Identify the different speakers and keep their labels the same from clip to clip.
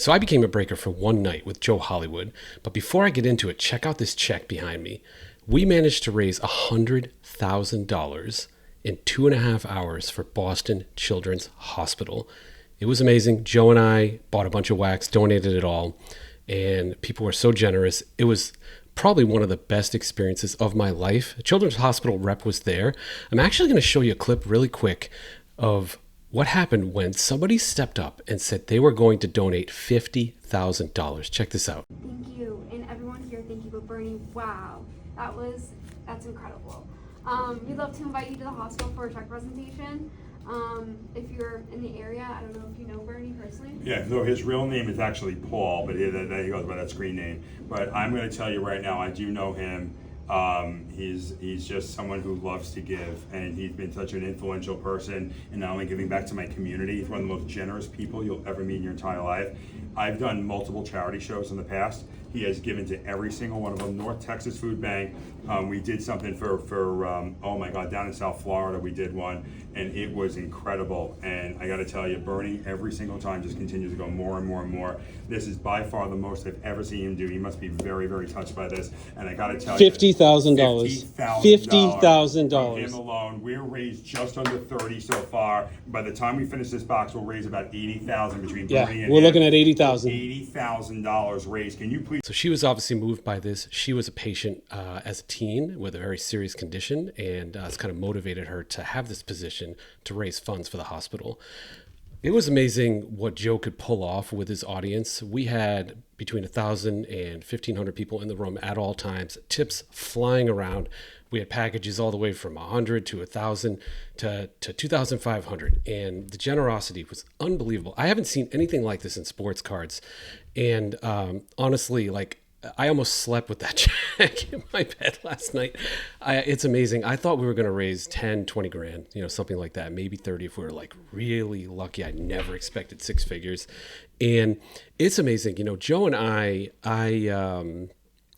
Speaker 1: So I became a breaker for one night with Joe Hollywood. But before I get into it, check out this check behind me. We managed to raise $100,000 in 2.5 hours for Boston Children's Hospital. It was amazing. Joe and I bought a bunch of wax, donated it all, and people were so generous. It was probably one of the best experiences of my life. A Children's Hospital rep was there. I'm actually going to show you a clip really quick of what happened when somebody stepped up and said they were going to donate $50,000. Check this out.
Speaker 2: Thank you, and everyone here, thank you. But Bernie, wow, that's incredible. We'd love to invite you to the hospital for a check presentation. If you're in the area, I don't know if you know Bernie personally.
Speaker 3: Yeah, no, his real name is actually Paul, but he goes by that screen name. But I'm going to tell you right now, I do know him. He's just someone who loves to give, and he's been such an influential person in not only giving back to my community. He's one of the most generous people you'll ever meet in your entire life. I've done multiple charity shows in the past. He has given to every single one of them. North Texas Food Bank. We did something for oh my God, down in South Florida we did one, and it was incredible. And I got to tell you, Bernie every single time just continues to go more and more and more. This is by far the most I've ever seen him do. He must be very, very touched by this. And I got to tell you,
Speaker 1: $50,000.
Speaker 3: $50,000 him alone. We're raised just under 30 so far. By the time we finish this box, we'll raise about 80,000 between Bernie and
Speaker 1: we're
Speaker 3: him.
Speaker 1: looking at 80,000.
Speaker 3: $80,000 raised. Can you please?
Speaker 1: So she was obviously moved by this. She was a patient as a teen with a very serious condition, and it's kind of motivated her to have this position to raise funds for the hospital. It was amazing what Joe could pull off with his audience. We had between 1,000 and 1,500 people in the room at all times, tips flying around. We had packages all the way from 100 to 1,000 to 2,500, and the generosity was unbelievable. I haven't seen anything like this in sports cards, and honestly, like, I almost slept with that check in my bed last night. It's amazing. I thought we were going to raise 10, 20 grand, something like that, maybe 30 if we were like really lucky. I never expected six figures. And it's amazing. Joe and I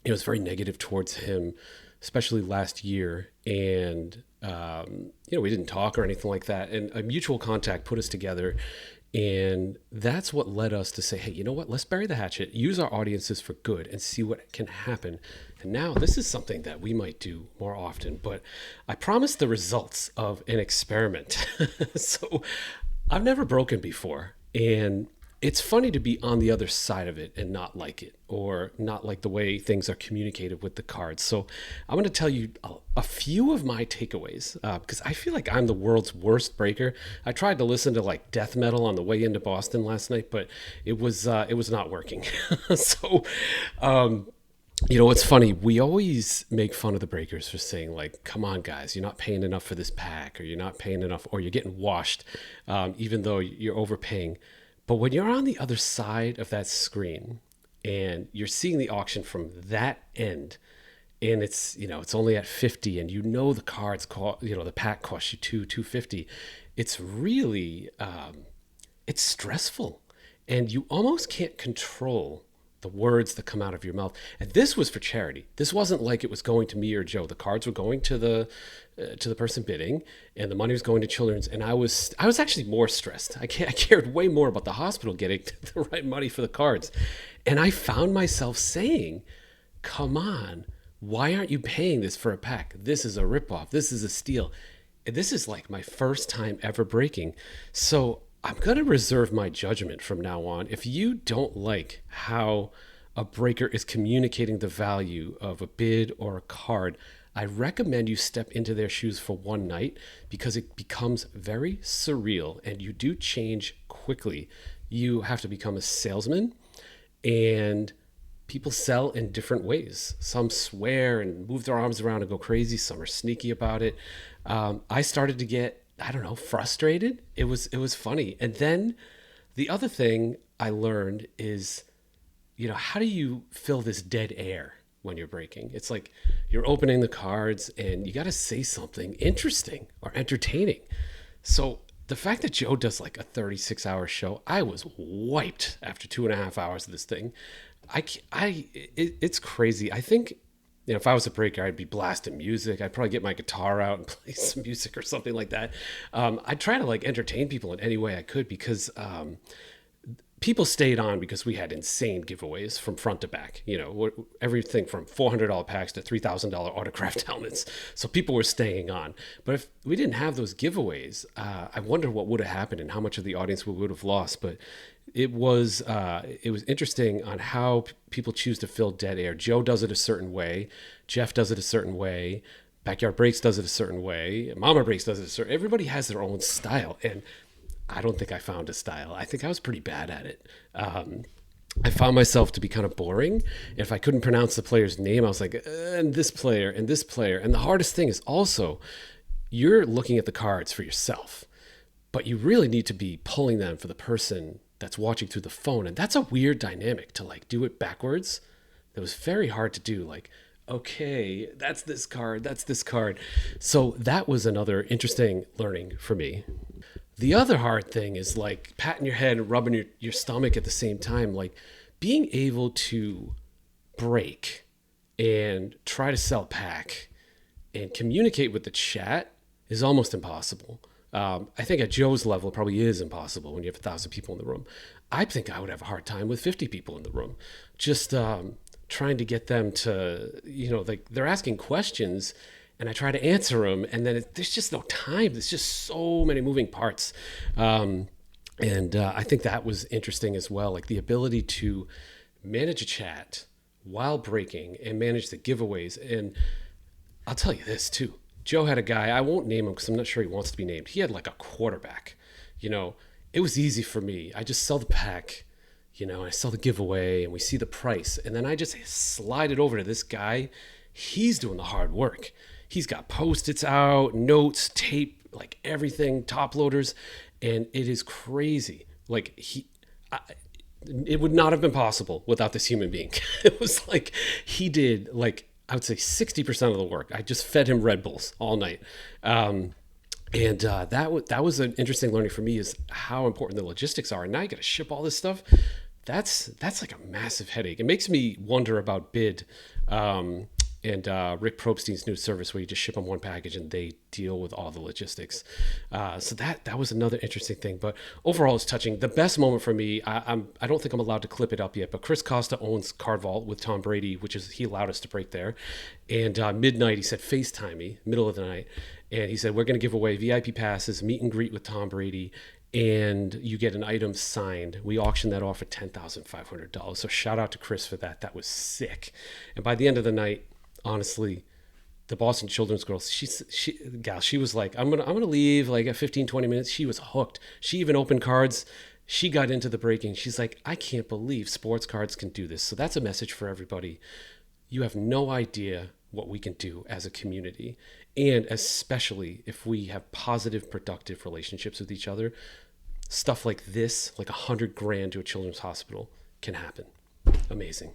Speaker 1: was very negative towards him, especially last year. And, we didn't talk or anything like that. And a mutual contact put us together. And that's what led us to say, hey, you know what? Let's bury the hatchet, use our audiences for good, and see what can happen. And now this is something that we might do more often, but I promised the results of an experiment. So I've never broken before. And it's funny to be on the other side of it and not like it, or not like the way things are communicated with the cards. So I'm going to tell you a few of my takeaways, because I feel like I'm the world's worst breaker. I tried to listen to like death metal on the way into Boston last night, but it was not working. So, it's funny. We always make fun of the breakers for saying like, come on guys, you're not paying enough for this pack, or you're not paying enough, or you're getting washed, even though you're overpaying. But when you're on the other side of that screen and you're seeing the auction from that end, and it's only at 50, and the cards the pack costs you $250, it's really it's stressful, and you almost can't control the words that come out of your mouth. And this was for charity. This wasn't like it was going to me or Joe. The cards were going to the person bidding, and the money was going to children's. And I was actually more stressed. I cared way more about the hospital getting the right money for the cards. And I found myself saying, come on, why aren't you paying this for a pack? This is a ripoff. This is a steal. And this is like my first time ever breaking. So I'm going to reserve my judgment from now on. If you don't like how a breaker is communicating the value of a bid or a card, I recommend you step into their shoes for one night, because it becomes very surreal and you do change quickly. You have to become a salesman, and people sell in different ways. Some swear and move their arms around and go crazy. Some are sneaky about it. I started to get, frustrated. It was funny. And then the other thing I learned is, how do you fill this dead air when you're breaking? It's like you're opening the cards and you got to say something interesting or entertaining. So the fact that Joe does like a 36-hour show, I was wiped after 2.5 hours of this thing. It's crazy. I think, if I was a breaker, I'd be blasting music. I'd probably get my guitar out and play some music or something like that. I'd try to like entertain people in any way I could, because people stayed on because we had insane giveaways from front to back, everything from $400 packs to $3,000 autographed helmets. So people were staying on. But if we didn't have those giveaways, I wonder what would have happened and how much of the audience we would have lost. But it was interesting on how people choose to fill dead air. Joe does it a certain way. Jeff does it a certain way. Backyard Breaks does it a certain way. Mama Breaks does it a certain. Everybody has their own style, and I don't think I found a style. I think I was pretty bad at it. I found myself to be kind of boring. If I couldn't pronounce the player's name, I was like, and this player, and this player. And the hardest thing is also, you're looking at the cards for yourself, but you really need to be pulling them for the person that's watching through the phone. And that's a weird dynamic to like do it backwards. It was very hard to do. Like, okay, that's this card, that's this card. So that was another interesting learning for me. The other hard thing is like patting your head and rubbing your stomach at the same time. Like being able to break and try to sell pack and communicate with the chat is almost impossible. I think at Joe's level, it probably is impossible when you have 1,000 people in the room. I think I would have a hard time with 50 people in the room. Just trying to get them to, like they're asking questions and I try to answer them, and then there's just no time. There's just so many moving parts. And I think that was interesting as well, like the ability to manage a chat while breaking and manage the giveaways. And I'll tell you this too. Joe had a guy, I won't name him because I'm not sure he wants to be named. He had like a quarterback. It was easy for me. I just sell the pack, I sell the giveaway, and we see the price. And then I just slide it over to this guy. He's doing the hard work. He's got Post-its out, notes, tape, like everything, top loaders, and it is crazy. Like it would not have been possible without this human being. It was like he did like I would say 60% of the work. I just fed him Red Bulls all night, and that was an interesting learning for me is how important the logistics are. And now you got to ship all this stuff. That's like a massive headache. It makes me wonder about Bid. And Rick Probstein's new service where you just ship them one package and they deal with all the logistics. So that was another interesting thing. But overall, it's touching. The best moment for me, I don't think I'm allowed to clip it up yet, but Chris Costa owns Card Vault with Tom Brady, which is he allowed us to break there. And midnight, he said, FaceTime me, middle of the night. And he said, we're going to give away VIP passes, meet and greet with Tom Brady, and you get an item signed. We auctioned that off for $10,500. So shout out to Chris for that. That was sick. And by the end of the night, honestly, the Boston Children's Girl, she was like, I'm gonna leave like at 15-20 minutes. She was hooked. She even opened cards. She got into the breaking. She's like, I can't believe sports cards can do this. So that's a message for everybody. You have no idea what we can do as a community, and especially if we have positive, productive relationships with each other. Stuff like this, like $100,000 to a children's hospital, can happen. Amazing.